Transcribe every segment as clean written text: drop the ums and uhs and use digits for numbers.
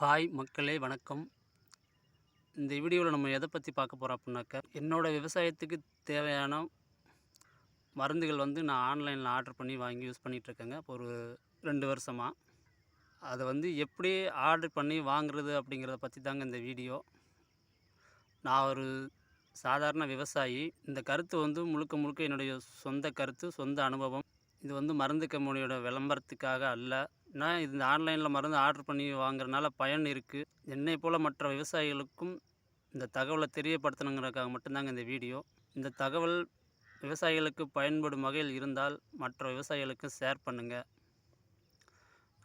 Hi மக்களே வணக்கம். இந்த வீடியோவில் நம்ம எதை பற்றி பார்க்க போகிறோம் அப்படின்னாக்கா, என்னோடய விவசாயத்துக்கு தேவையான மருந்துகள் நான் ஆன்லைனில் ஆர்டர் பண்ணி வாங்கி யூஸ் பண்ணிகிட்ருக்கேங்க. இப்போ ஒரு 2 வருஷமாக. அதை எப்படி ஆர்டர் பண்ணி வாங்குறது அப்படிங்கிறத பற்றி தாங்க இந்த வீடியோ. நான் ஒரு சாதாரண விவசாயி. இந்த கருத்து முழுக்க முழுக்க என்னுடைய சொந்த கருத்து, சொந்த அனுபவம். இது மருந்து கம்பெனியோட விளம்பரத்துக்காக அல்ல. நான் இந்த ஆன்லைனில் மருந்து ஆர்டர் பண்ணி வாங்குறதுனால பயன் இருக்குது. என்னை போல் மற்ற விவசாயிகளுக்கும் இந்த தகவலை தெரியப்படுத்தணுங்கிறதுக்காக மட்டும்தாங்க இந்த வீடியோ. இந்த தகவல் விவசாயிகளுக்கு பயன்படும் வகையில் இருந்தால் மற்ற விவசாயிகளுக்கு ஷேர் பண்ணுங்கள்.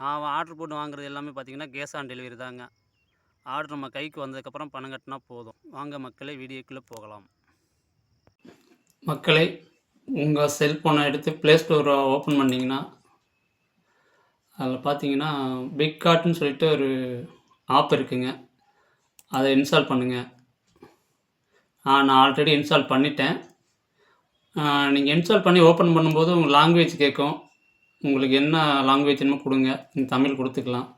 நான் ஆர்டர் போட்டு வாங்குறது எல்லாமே பார்த்திங்கன்னா கேஷ் ஆன் டெலிவரி தாங்க. ஆர்டர் நம்ம கைக்கு வந்ததுக்கப்புறம் பணம் கட்டினா போதும். வாங்க மக்களே, வீடியோக்குள்ளே போகலாம். மக்களே, உங்கள் செல்ஃபோனை எடுத்து ப்ளே ஸ்டோரை ஓப்பன் பண்ணிங்கன்னா அதில் பார்த்தீங்கன்னா பிக் கார்ட்னு சொல்லிட்டு ஒரு ஆப் இருக்குங்க. அதை இன்ஸ்டால் பண்ணுங்கள். நான் ஆல்ரெடி இன்ஸ்டால் பண்ணிட்டேன். நீங்கள் இன்ஸ்டால் பண்ணி ஓப்பன் பண்ணும்போது உங்கள் லாங்குவேஜ் கேட்கும். உங்களுக்கு என்ன லாங்குவேஜ் என்னமோ கொடுங்க. நீங்கள் தமிழ் கொடுத்துக்கலாம்.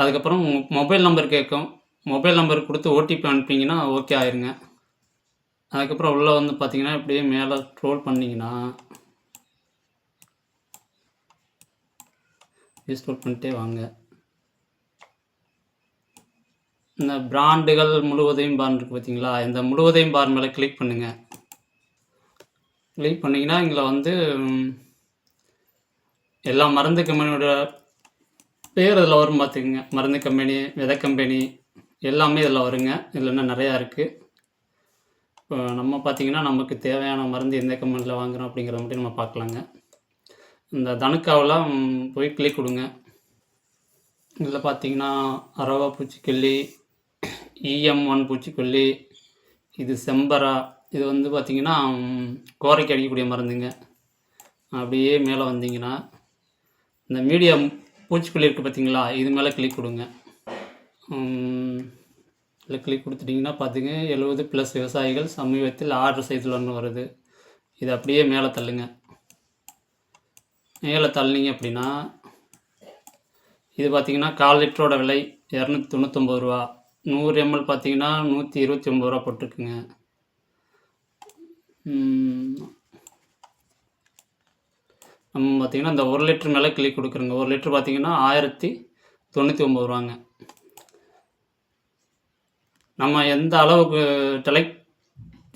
அதுக்கப்புறம் உங்கள் மொபைல் நம்பர் கேட்கும். மொபைல் நம்பர் கொடுத்து ஓடிபி அனுப்பிங்கன்னா ஓகே ஆயிருங்க. அதுக்கப்புறம் உள்ளே பார்த்தீங்கன்னா இப்படியே மேலே ஸ்க்ரோல் பண்ணிங்கன்னா ஸ்க்ரோல் பண்ணிட்டே வாங்க. இந்த பிராண்டுகள் முழுவதையும் பார் இருக்குது பார்த்தீங்களா, இந்த முழுவதையும் பார் மேலே கிளிக் பண்ணுங்கள். கிளிக் பண்ணிங்கன்னா இங்கே எல்லா மருந்து கம்பெனியோட பேர் இதில் வரும் பார்த்துக்குங்க. மருந்து கம்பெனி, விதை கம்பெனி எல்லாமே இதில் வருங்க. இதில் இன்னும் நிறையா இருக்குது. இப்போ நம்ம பார்த்திங்கன்னா நமக்கு தேவையான மருந்து எந்த கம்பெனியில் வாங்குகிறோம் அப்படிங்கிற மட்டும் நம்ம பார்க்கலாங்க. இந்த தனுக்காவெலாம் போய் கிளிக் கொடுங்க. இதில் பார்த்திங்கன்னா அரவா பூச்சிக்கொல்லி, EM1 பூச்சிக்கொல்லி, இது செம்பரா, இது பார்த்திங்கன்னா கோரைக்கு அடிக்கக்கூடிய மருந்துங்க. அப்படியே மேலே வந்தீங்கன்னா இந்த மீடியம் பூச்சிக்கொல்லி இருக்குது பார்த்திங்களா, இது மேலே கிளிக் கொடுங்க. இதில் கிளிக் கொடுத்துட்டிங்கன்னா பார்த்துங்க 70+ விவசாயிகள் சமீபத்தில் ஆர்டர் செய்துள்ளன்னு வருது. இது அப்படியே மேலே தள்ளுங்க. மேலே தள்ளினீங்க அப்படின்னா இது பார்த்திங்கன்னா 1/4 லிட்டரோட விலை 299 ரூபா. 100 ml பார்த்திங்கன்னா 129 ரூபா போட்டிருக்குங்க. நம்ம பார்த்திங்கன்னா இந்த 1 லிட்டர் மேலே கிளிக் கொடுக்குறோங்க. 1 லிட்டர் பார்த்திங்கன்னா 1099 ரூபாங்க. நம்ம எந்த அளவுக்கு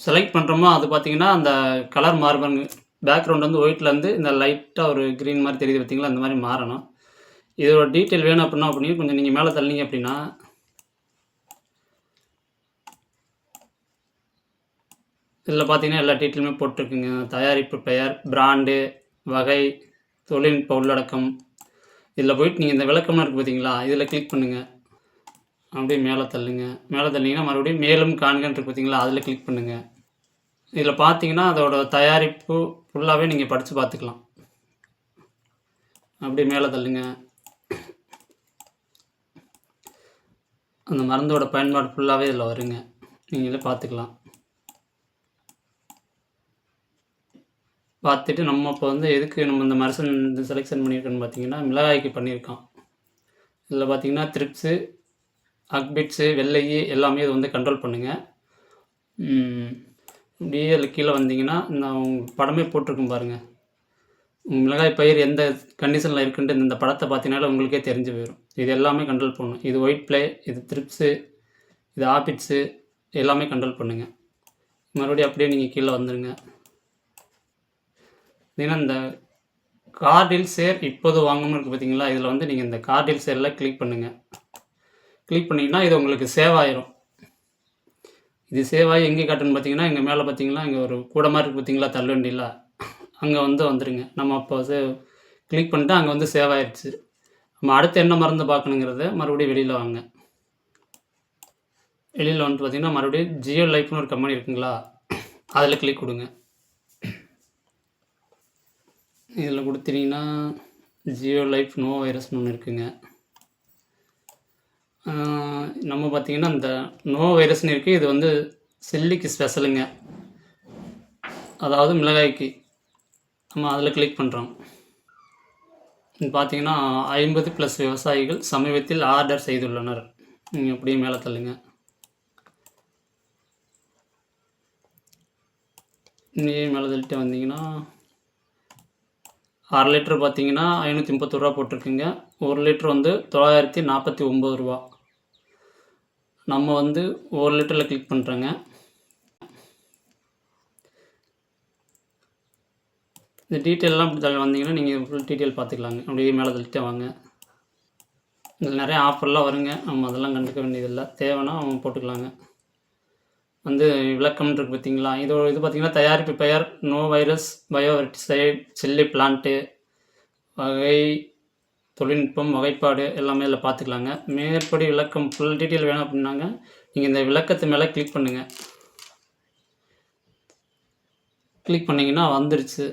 செலக்ட் பண்ணுறோமோ அது பார்த்திங்கன்னா அந்த கலர் மாறுபாங்க. பேக்ரவுண்ட் ஒயிட்லேருந்து இந்த லைட்டாக ஒரு க்ரீன் மாதிரி தெரியுது பார்த்திங்களா, அந்த மாதிரி மாறணும். இதோட டீட்டெயில் வேணும் அப்படின்னா கொஞ்சம் நீங்கள் மேலே தள்ளிங்க அப்படின்னா இதில் பார்த்தீங்கன்னா எல்லா டீட்டெயிலுமே போட்டிருக்குங்க. தயாரிப்பு பெயர், பிராண்டு, வகை, தொழில்நுட்ப உள்ளடக்கம். இதில் போயிட்டு நீங்கள் இந்த விளக்கமாக இருக்குது பார்த்தீங்களா, இதில் கிளிக் பண்ணுங்கள். அப்படியே மேலே தள்ளுங்க. மேலே தள்ளிங்கன்னா மறுபடியும் மேலும் காண்கன்னு பார்த்தீங்களா, அதில் கிளிக் பண்ணுங்கள். இதில் பார்த்தீங்கன்னா அதோட தயாரிப்பு ஃபுல்லாகவே நீங்கள் படித்து பார்த்துக்கலாம். அப்படியே மேலே தள்ளுங்க. அந்த மருந்தோட பயன்பாடு ஃபுல்லாகவே இதில் வருங்க. நீங்களே பார்த்துக்கலாம். பார்த்துட்டு நம்ம இப்போ எதுக்கு நம்ம இந்த மரசன் செலெக்ஷன் பண்ணியிருக்கோன்னு பார்த்தீங்கன்னா மிளகாய்க்கு பண்ணியிருக்கோம். இதில் பார்த்தீங்கன்னா த்ரிப்ஸு, அக்பிட்ஸு, வெள்ளையி எல்லாமே இது கண்ட்ரோல் பண்ணுங்கள். இப்படியே அதில் கீழே வந்தீங்கன்னா நான் படமே போட்டிருக்கேன் பாருங்கள். மிளகாய் பயிர் எந்த கண்டிஷனில் இருக்குன்ட்டு இந்த படத்தை பார்த்தீங்கன்னால உங்களுக்கே தெரிஞ்சு போயிடும். இது எல்லாமே கண்ட்ரோல் பண்ணணும். இது ஒயிட் ப்ளே, இது த்ரிப்ஸு, இது ஆபிட்ஸு எல்லாமே கண்ட்ரோல் பண்ணுங்கள். மறுபடியும் அப்படியே நீங்கள் கீழே வந்துடுங்க. ஏன்னா இந்த கார்டில் சேர் இப்போது வாங்கணும்னு இருக்குது பார்த்தீங்களா, இதில் நீங்கள் இந்த கார்டில் சேரில் கிளிக் பண்ணுங்கள். கிளிக் பண்ணிங்கன்னா இது உங்களுக்கு சேவ் ஆயிரும். இது சேவ் ஆகி எங்கே காட்டுன்னு பார்த்தீங்கன்னா இங்கே மேலே பார்த்தீங்கன்னா இங்கே ஒரு கூட மாதிரி இருக்குது பார்த்தீங்களா தள்ளுவண்டியில், அங்கே வந்துருங்க. நம்ம அப்போ கிளிக் பண்ணிட்டு அங்கே சேவ் ஆயிடுச்சு. நம்ம அடுத்து என்ன மருந்து பார்க்கணுங்கிறத மறுபடியும் வெளியில் வாங்க. வெளியில் பார்த்திங்கன்னா மறுபடியும் ஜியோ லைஃப்னு ஒரு கம்பெனி இருக்குங்களா, அதில் கிளிக் கொடுங்க. இதில் கொடுத்தீங்கன்னா ஜியோ லைஃப் நோ வைரஸ்னு ஒன்று இருக்குங்க. நம்ம பார்த்திங்கன்னா இந்த நோ வைரஸ்னு இருக்குது. இது செல்லிக்கு ஸ்பெஷலுங்க, அதாவது மிளகாய்க்கு. நம்ம அதில் கிளிக் பண்ணுறோம். இது பார்த்தீங்கன்னா 50+ விவசாயிகள் சமீபத்தில் ஆர்டர் செய்துள்ளனர். நீங்கள் அப்படியே மேலே தள்ளுங்க. நீங்கள் மேலே தள்ளிட்டு வந்தீங்கன்னா 1/2 லிட்டர் பார்த்தீங்கன்னா ரூ. 531 போட்டிருக்குங்க. 1 லிட்டர் வந்து ரூ. 949. நம்ம வந்து 1 லிட்டரில் கிளிக் பண்ணுறேங்க. இந்த டீட்டெயிலெலாம் இப்படி வந்தீங்கன்னா நீங்கள் ஃபுல் டீட்டெயில் பார்த்துக்கலாங்க. அப்படியே மேலே தள்ளிட்டே வாங்க. இதில் நிறைய ஆஃபர்லாம் வருங்க. நம்ம அதெல்லாம் கண்டுக்க வேண்டியதில்லை. தேவைன்னா அவங்க போட்டுக்கலாங்க. வந்து விளக்கம்னு இருக்குது பார்த்தீங்களா, இது பார்த்தீங்கன்னா தயாரிப்பு பெயர் நோ வைரஸ் பயோவெர்டிசைட் சில்லி பிளான்ட்டு வகை தொழில்நுட்பம் வகைப்பாடு எல்லாமே இதில் பார்த்துக்கலாங்க. மேற்படி விளக்கம் ஃபுல் டீட்டெயில் வேணும் அப்படின்னாங்க நீங்கள் இந்த விளக்கத்து மேலே கிளிக் பண்ணுங்கள். கிளிக் பண்ணிங்கன்னா வந்துருச்சு.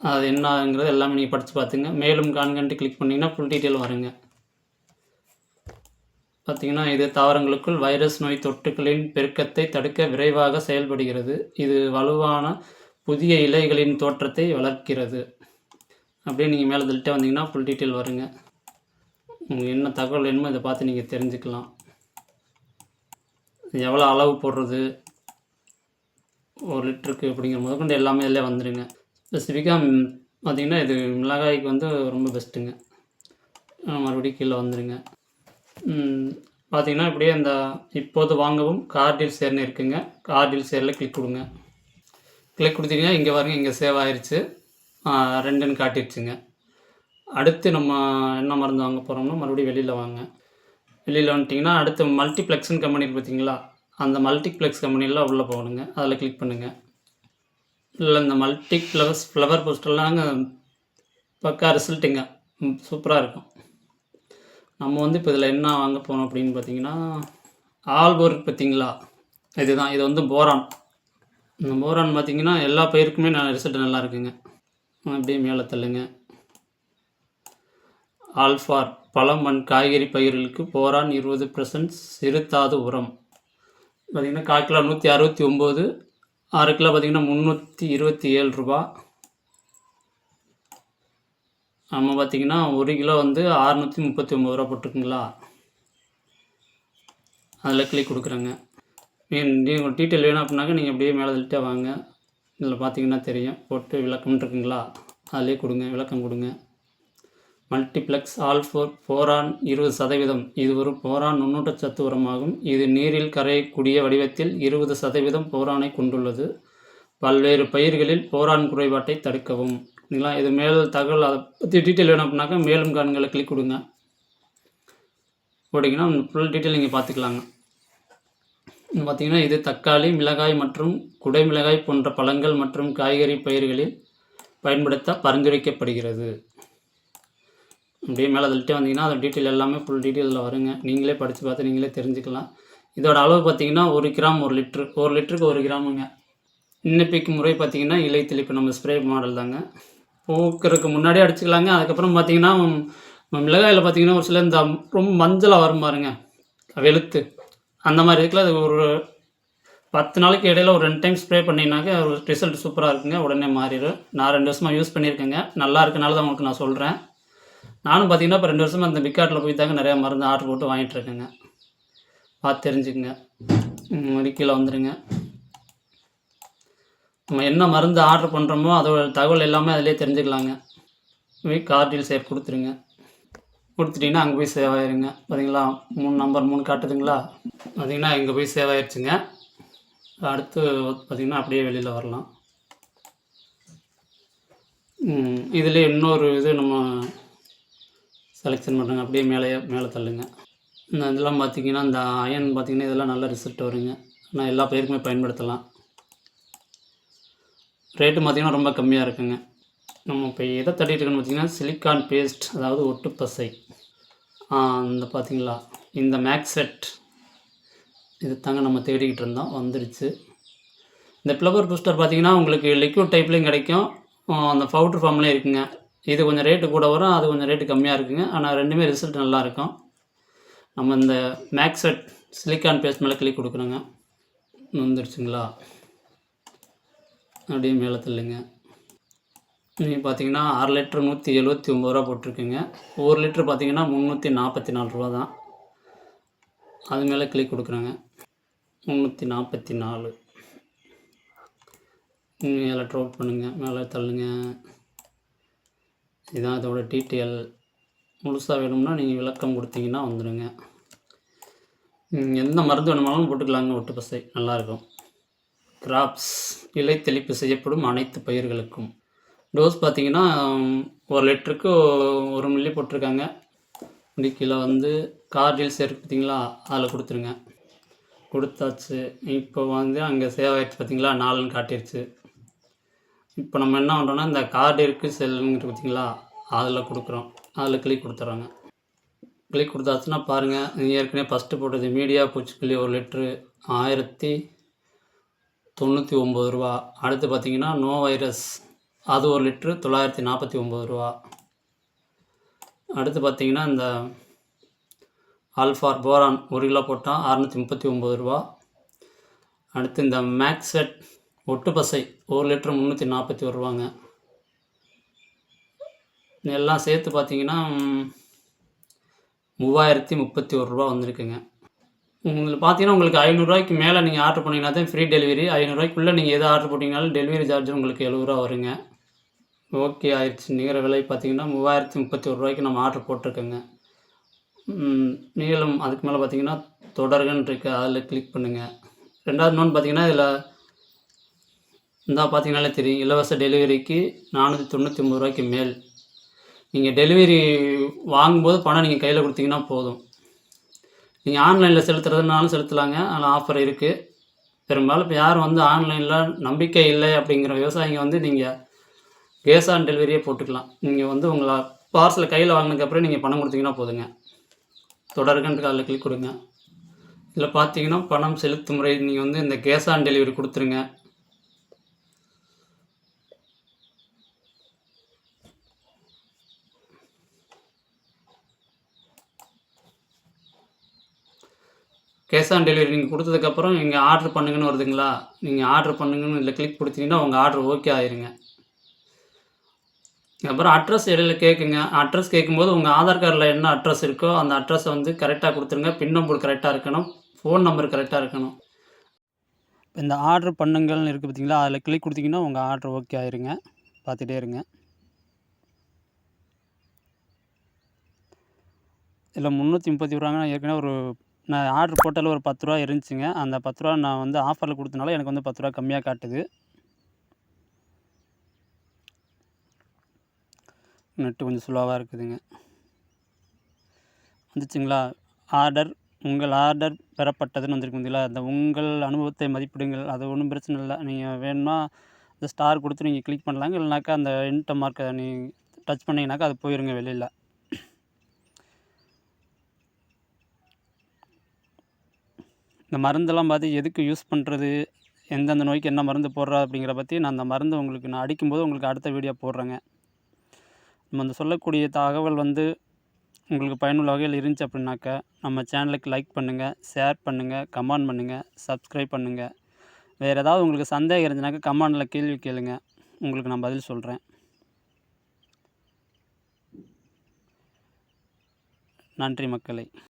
அது என்னங்கிறது எல்லாமே நீங்கள் படித்து பார்த்துங்க. மேலும் காண்கன்ட்டு கிளிக் பண்ணிங்கன்னா ஃபுல் டீட்டெயில் வருங்க. பார்த்திங்கன்னா இது தாவரங்களுக்குள் வைரஸ் நோய் தொற்றுகளின் பெருக்கத்தை தடுக்க விரைவாக செயல்படுகிறது. இது வலுவான புதிய இலைகளின் தோற்றத்தை வளர்க்கிறது. அப்படியே நீங்கள் மேலே தள்ளிட்டே வந்தீங்கன்னா ஃபுல் டீட்டெயில் வருங்க. உங்களுக்கு என்ன தகவல் வேணுமோ இதை பார்த்து நீங்கள் தெரிஞ்சுக்கலாம். எவ்வளோ அளவு போடுறது 1 லிட்டருக்கு அப்படிங்கிற முதற்கொண்டு எல்லாமே இதில் வந்துடுங்க. ஸ்பெசிஃபிக்காக பார்த்திங்கன்னா இது மிளகாய்க்கு வந்து ரொம்ப பெஸ்ட்டுங்க. மறுபடியும் கீழே வந்துடுங்க. பார்த்திங்கன்னா இப்படியே இந்த இப்போது வாங்கவும் கார்டில் சேர்னு இருக்குங்க. கார்டில் சேரில் கிளிக் கொடுங்க. கிளிக் கொடுத்தீங்கன்னா இங்கே பாருங்க, இங்கே சேவ் ஆயிடுச்சு. 2ன்னு காட்டிடுச்சுங்க. அடுத்து நம்ம என்ன மருந்து வாங்க போகிறோம்னா மறுபடியும் வெளியில் வாங்க. வெளியில் வந்துட்டிங்கன்னா அடுத்து மல்டிப்ளெக்ஸ்னு கம்பெனி பார்த்தீங்களா, அந்த மல்டிப்ளெக்ஸ் கம்பெனியில் உள்ளே போகணுங்க. அதில் கிளிக் பண்ணுங்கள். இல்லை இந்த ஃப்ளவர் போஸ்டர்லாங்க பக்கா ரிசல்ட்டுங்க, சூப்பராக இருக்கும். நம்ம வந்து இப்போ இதில் என்ன வாங்க போகிறோம் அப்படின்னு பார்த்தீங்கன்னா ஆல்போர்க் பார்த்தீங்களா, இதுதான். இது வந்து போரான். இந்த போரான் பார்த்திங்கன்னா எல்லா பயிருக்குமே ரிசல்ட் நல்லா இருக்குங்க. அப்படியே மேலே தள்ளுங்க. ஆல்ஃபார் பழம் மண் காய்கறி பயிர்களுக்கு போரான் 20% சிறுதாது உரம் பார்த்திங்கன்னா 1/4 கிலோ 169, 6 கிலோ பார்த்திங்கன்னா 327 ரூபா. நம்ம பார்த்திங்கன்னா 1 கிலோ வந்து 639 ரூபா போட்டிருக்குங்களா, அதில் கிளிக் கொடுக்குறேங்க. நீங்கள் டீட்டெயில் வேணும் அப்படின்னாக்க நீங்கள் அப்படியே மேலே தள்ளிட்டே வாங்க. இதில் பார்த்தீங்கன்னா தெரியும், போட்டு விளக்கம் இருக்குங்களா, அதிலே கொடுங்க, விளக்கம் கொடுங்க. Multiplex boron 20%. இது ஒரு போரான் நுண்ணூட்டச்சத்து உரமாகும். இது நீரில் கரையக்கூடிய வடிவத்தில் 20% போரானை கொண்டுள்ளது. பல்வேறு பயிர்களில் போரான் குறைபாட்டை தடுக்கவும். இல்லைங்களா, இது மேல் தகவல் அதை பற்றி டீட்டெயில் வேணும் அப்படின்னாக்கா மேலும் காண்களை கிளிக் கொடுங்க. போட்டிங்கன்னா ஃபுல் டீட்டெயில் நீங்கள் பார்த்துக்கலாங்க. பார்த்திங்கன்னா இது தக்காளி, மிளகாய் மற்றும் குடை மிளகாய் போன்ற பழங்கள் மற்றும் காய்கறி பயிர்களில் பயன்படுத்த பரிந்துரைக்கப்படுகிறது. அப்படியே மேலே தள்ளிட்டே வந்தீங்கன்னா அது டீட்டெயில் எல்லாமே ஃபுல் டீட்டெயிலில் வருங்க. நீங்களே படித்து பார்த்து நீங்களே தெரிஞ்சுக்கலாம். இதோட அளவு பார்த்திங்கன்னா 1 கிராம் 1 லிட்ரு, 1 லிட்டருக்கு 1 கிராமுங்க. விண்ணப்பிக்கும் முறை பார்த்திங்கன்னா இலை தெளிப்பு நம்ம ஸ்ப்ரே மாடல் தாங்க. பூக்கிறதுக்கு முன்னாடியே அடிச்சுக்கலாங்க. அதுக்கப்புறம் பார்த்திங்கன்னா மிளகாயில் பார்த்திங்கன்னா ஒரு சில இந்த ரொம்ப மஞ்சளாக வரும் பாருங்க, வெளுத்து, அந்த மாதிரி இருக்குல்ல, அது ஒரு 10 நாளைக்கு இடையில ஒரு 2 டைம் ஸ்ப்ரே பண்ணிங்கனாக்க ஒரு ரிசல்ட் சூப்பராக இருக்குங்க. உடனே மாறிடும். நான் 2 வருஷமாக யூஸ் பண்ணியிருக்கேங்க. நல்லா இருக்கனால தான் உங்களுக்கு நான் சொல்கிறேன். நானும் பார்த்திங்கன்னா இப்போ 2 வருஷமாக அந்த பிக்கார்ட்டில் போய் தாங்க நிறையா மருந்து ஆர்டர் போட்டு வாங்கிட்டுருக்கேங்க. பார்த்து தெரிஞ்சுக்குங்க. கீழே வந்துடுங்க. நம்ம என்ன மருந்து ஆர்டர் பண்ணுறோமோ அதோட தகவல் எல்லாமே அதிலே தெரிஞ்சுக்கலாங்க. போய் கார்டில் சேர் கொடுத்துருங்க. கொடுத்துட்டிங்கன்னா அங்கே போய் சேவ் ஆயிருங்க. பார்த்தீங்களா, 3 காட்டுதுங்களா, பார்த்திங்கன்னா இங்கே போய் சேவ் ஆயிடுச்சுங்க. அடுத்து பார்த்திங்கன்னா அப்படியே வெளியில் வரலாம். இதில் இன்னொரு இது நம்ம செலெக்ஷன் பண்ணுறோங்க. அப்படியே மேலே தள்ளுங்க. இதெல்லாம் பார்த்திங்கன்னா இந்த அயன் பார்த்திங்கன்னா இதெல்லாம் நல்ல ரிசல்ட் வருங்க. ஆனால் எல்லா பயிருக்குமே பயன்படுத்தலாம். ரேட்டு பார்த்திங்கன்னா ரொம்ப கம்மியாக இருக்குங்க. நம்ம இப்போ எதை தட்டிகிட்டு இருக்கோன்னு பார்த்திங்கன்னா சிலிக்கான் பேஸ்ட், அதாவது ஒட்டுப்பசை. இந்த பார்த்திங்களா, இந்த மேக்ஸெட் இது தாங்க நம்ம தேடிக்கிட்டு இருந்தோம், வந்துடுச்சு. இந்த ஃப்ளவர் பூஸ்டர் பார்த்திங்கன்னா உங்களுக்கு லிக்விட் டைப்லேயும் கிடைக்கும், அந்த பவுட்ரு ஃபார்ம்லேயும் இருக்குங்க. இது கொஞ்சம் ரேட்டு கூட வரும், அது கொஞ்சம் ரேட்டு கம்மியாக இருக்குங்க. ஆனால் ரெண்டுமே ரிசல்ட் நல்லாயிருக்கும். நம்ம இந்த மேக்ஸெட் சிலிக்கான் பேஸ்ட் மேலே கிளிக் கொடுக்குறோங்க. வந்துடுச்சுங்களா, அப்படியே மேலே தள்ளுங்க. நீங்கள் பார்த்தீங்கன்னா 6 லிட்டர் ரூ. 179 போட்டிருக்குங்க. 1 லிட்டர் பார்த்தீங்கன்னா ரூ. 344 தான். அது மேலே கிளிக் கொடுக்குறேங்க. 344 மேலே ட்ரோப் பண்ணுங்கள், மேலே தள்ளுங்க. இதுதான் இதோட டீட்டெயில். முழுசாக வேணும்னா நீங்கள் விளக்கம் கொடுத்தீங்கன்னா வந்துடுங்க. எந்த மருந்து வேணுமானாலும் போட்டுக்கலாங்க. ஒட்டு பசை நல்லாயிருக்கும். கிராப்ஸ் இலை தெளிப்பு செய்யப்படும் அனைத்து பயிர்களுக்கும். டோஸ் பார்த்தீங்கன்னா 1 லிட்டருக்கு 1 மில்லி போட்டிருக்காங்க. கீழே வந்து கார்டில் சேர்க்கு பார்த்தீங்களா, அதில் கொடுத்துருங்க. கொடுத்தாச்சு. இப்போ வந்து அங்கே சேவ் ஆகிடுச்சு பார்த்தீங்களா, 4ன்னு காட்டிடுச்சு. இப்போ நம்ம என்ன பண்ணுறோன்னா, இந்த கார்டு இருக்குது செல்லுங்கிட்டு பார்த்தீங்களா, அதில் கொடுக்குறோம். அதில் கிளிக் கொடுத்துட்றாங்க. கிளிக் கொடுத்தாச்சுன்னா பாருங்கள், ஏற்கனவே ஃபஸ்ட்டு போட்டது மீடியா பூச்சிக்கொல்லி 1 லிட்ரு ரூ. 1099. அடுத்து பார்த்தீங்கன்னா நோ வைரஸ் அது 1 லிட்ரு ரூ. 949. அடுத்து பார்த்தீங்கன்னா இந்த ஆல்ஃபார் போரான் 1 கிலோ போட்டால் ரூ. 639. அடுத்து இந்த மேக்ஸ்வெட் ஒட்டு பசை 1 லிட்ரு ரூ. 341. எல்லாம் சேர்த்து பார்த்தீங்கன்னா ரூ. 3031 வந்திருக்குங்க. உங்களுக்கு பார்த்தீங்கன்னா உங்களுக்கு ரூ. 500 மேலே நீங்கள் ஆர்டர் பண்ணிங்கன்னா தான் ஃப்ரீ டெலிவரி. ரூ. 500 நீங்கள் எதை ஆர்டர் போட்டிங்கனாலும் டெலிவரி சார்ஜ் உங்களுக்கு ரூ. 70 வருங்க. ஓகே ஆயிடுச்சு. நிகர விலை பார்த்தீங்கன்னா ரூ. 3031 நம்ம ஆர்டர் போட்டிருக்கோங்க. நீளம் அதுக்கு மேலே பார்த்தீங்கன்னா தொடர்கன்னு இருக்குது, அதில் கிளிக் பண்ணுங்கள். ரெண்டாவது இன்னொன்று பார்த்தீங்கன்னா இதில் பார்த்தீங்கன்னாலே தெரியும், இலவச டெலிவரிக்கு ரூ. 499 மேல். நீங்கள் டெலிவரி வாங்கும்போது பணம் நீங்கள் கையில் கொடுத்தீங்கன்னா போதும். நீங்கள் ஆன்லைனில் செலுத்துறதுனாலும் செலுத்தலாங்க, அதில் ஆஃபர் இருக்குது. பெரும்பாலும் இப்போ யாரும் வந்து ஆன்லைனில் நம்பிக்கை இல்லை அப்படிங்கிற விவசாயிங்க வந்து நீங்கள் கேஷ் ஆன் டெலிவரியே போட்டுக்கலாம். நீங்கள் வந்து உங்களை பார்சலை கையில் வாங்கினதுக்கப்புறம் நீங்கள் பணம் கொடுத்தீங்கன்னா போதுங்க. தொடர்கன்ட்டு அதில் கிளிக் கொடுங்க. இதில் பார்த்தீங்கன்னா பணம் செலுத்தும் முறை நீங்கள் வந்து இந்த கேஷ் ஆன் டெலிவரி கொடுத்துருங்க. கேஷ் ஆன் டெலிவரி நீங்கள் கொடுத்ததுக்கப்புறம் நீங்கள் ஆர்டர் பண்ணுங்கன்னு வருதுங்களா, நீங்கள் ஆர்டர் பண்ணுங்கன்னு இதில் கிளிக் கொடுத்தீங்கன்னா உங்கள் ஆர்டர் ஓகே ஆயிருங்க. அப்புறம் அட்ரஸ் இடையில கேட்குங்க. அட்ரஸ் கேட்கும்போது உங்கள் ஆதார் கார்டில் என்ன அட்ரஸ் இருக்கோ அந்த அட்ரஸை வந்து கரெக்டாக கொடுத்துருங்க. பின் நம்பர் கரெக்டாக இருக்கணும், ஃபோன் நம்பர் கரெக்டாக இருக்கணும். இந்த ஆர்டர் பண்ணுங்கள்னு இருக்குது பார்த்தீங்களா, அதில் கிளிக் கொடுத்தீங்கன்னா உங்கள் ஆர்டர் ஓகே ஆயிருங்க. பார்த்துட்டே இருங்க. இதில் 331 ஏற்கனவே நான் ஆர்டர் போட்டால ஒரு ரூ. 10 இருந்துச்சுங்க. அந்த ரூ. 10 நான் வந்து ஆஃபரில் கொடுத்தனால எனக்கு வந்து ரூ. 10 கம்மியாக காட்டுது. நெட்டு கொஞ்சம் ஸ்லோவாக இருக்குதுங்க. வந்துச்சுங்களா, உங்கள் ஆர்டர் பெறப்பட்டதுன்னு வந்திருக்கு பார்த்தீங்களா, அந்த உங்கள் அனுபவத்தை மதிப்பிடுங்கள். அது ஒன்றும் பிரச்சனை இல்லை. நீங்கள் வேணும்னா இந்த ஸ்டார் கொடுத்து நீங்கள் கிளிக் பண்ணலாங்க. இல்லைனாக்கா அந்த என்டர் மார்க்கை டச் பண்ணிங்கனாக்கா அது போயிருங்க வெளியில். இந்த மருந்தெல்லாம் பார்த்து எதுக்கு யூஸ் பண்ணுறது, எந்தெந்த நோய்க்கு என்ன மருந்து போடுறா அப்படிங்கிற பற்றி நான் அந்த மருந்து நான் அடிக்கும்போது உங்களுக்கு அடுத்த வீடியோ போடுறேங்க. நம்ம அந்த சொல்லக்கூடிய தகவல் வந்து உங்களுக்கு பயனுள்ள வகையில் இருந்துச்சு அப்படின்னாக்கா நம்ம சேனலுக்கு லைக் பண்ணுங்கள், ஷேர் பண்ணுங்கள், கமெண்ட் பண்ணுங்கள், சப்ஸ்கிரைப் பண்ணுங்கள். வேறு ஏதாவது உங்களுக்கு சந்தேகம் இருந்துச்சுனாக்கா கமெண்டில் கேள்வி கேளுங்க, உங்களுக்கு நான் பதில் சொல்கிறேன். நன்றி மக்களை.